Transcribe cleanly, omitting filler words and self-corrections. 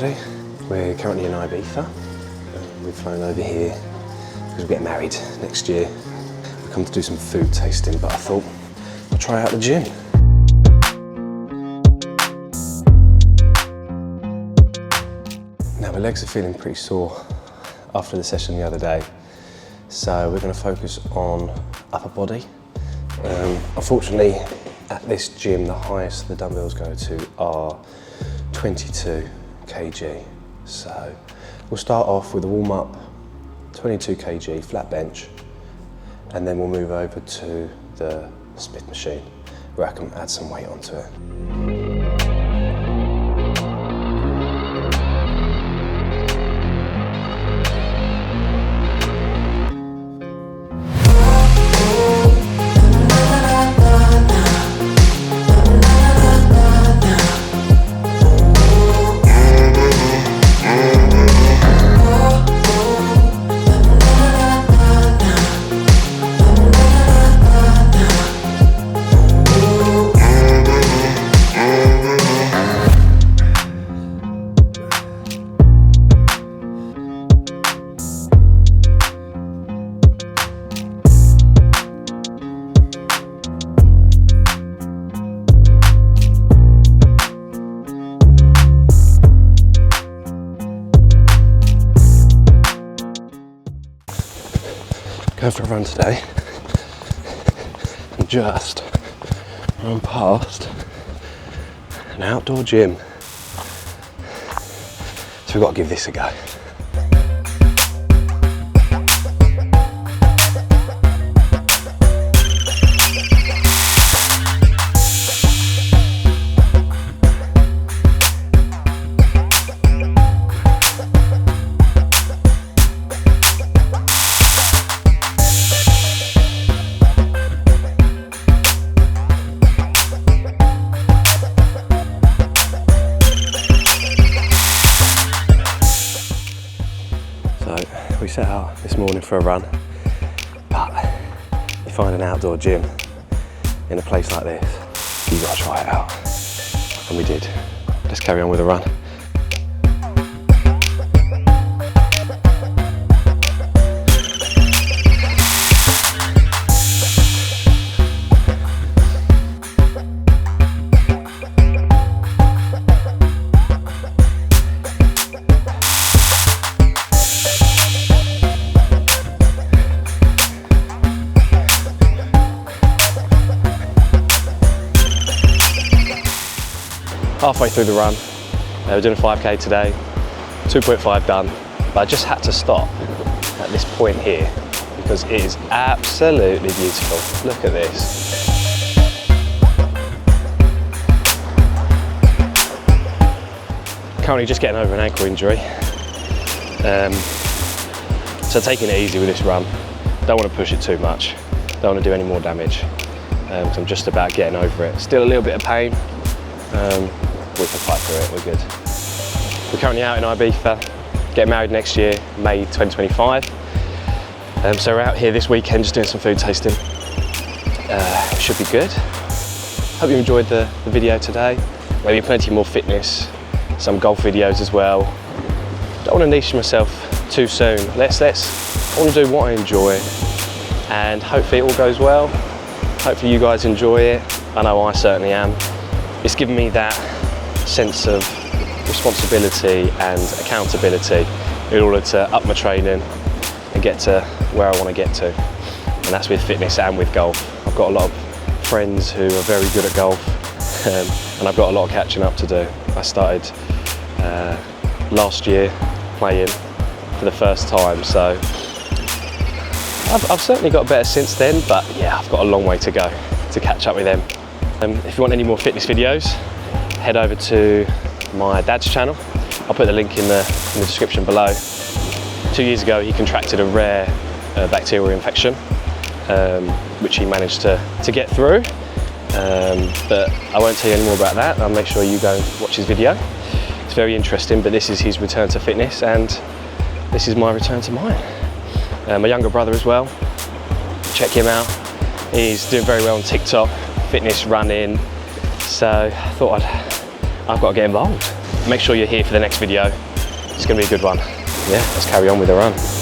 everybody. We're currently in Ibiza. We've flown over here because we're getting married next year. We've come to do some food tasting, but I thought I'll try out the gym. Now my legs are feeling pretty sore after the session the other day, so we're going to focus on upper body. Unfortunately, at this gym, the highest the dumbbells go to are 22 kg. So we'll start off with a warm-up, 22 kg flat bench, and then we'll move over to the Smith machine, where I can add some weight onto it. Going for a run today, and just run past an outdoor gym. So we've got to give this a go. We set out this morning for a run, but you find an outdoor gym in a place like this, you've got to try it out. And we did. Let's carry on with the run. Halfway through the run, we're doing a 5k today, 2.5 done, but I just had to stop at this point here because it is absolutely beautiful. Look at this. Currently just getting over an ankle injury, so taking it easy with this run. Don't want to push it too much, don't want to do any more damage, because I'm just about getting over it. Still a little bit of pain. We can fight through it, we're good. We're currently out in Ibiza, getting married next year, May 2025. So we're out here this weekend just doing some food tasting. Should be good. Hope you enjoyed the video today. Maybe plenty more fitness, some golf videos as well. Don't want to niche myself too soon. I want to do what I enjoy, and hopefully it all goes well. Hopefully you guys enjoy it. I know I certainly am. It's given me that sense of responsibility and accountability in order to up my training and get to where I want to get to. And that's with fitness and with golf. I've got a lot of friends who are very good at golf, and I've got a lot of catching up to do. I started last year playing for the first time, so I've certainly got better since then, but yeah, I've got a long way to go to catch up with them. If you want any more fitness videos, head over to my dad's channel. I'll put the link in the description below. 2 years ago, he contracted a rare bacterial infection, which he managed to get through. But I won't tell you any more about that. I'll make sure you go and watch his video. It's very interesting, but this is his return to fitness, and this is my return to mine. My younger brother as well, check him out. He's doing very well on TikTok, fitness, running, so I thought I've got to get involved. Make sure you're here for the next video. It's going to be a good one. Yeah, let's carry on with the run.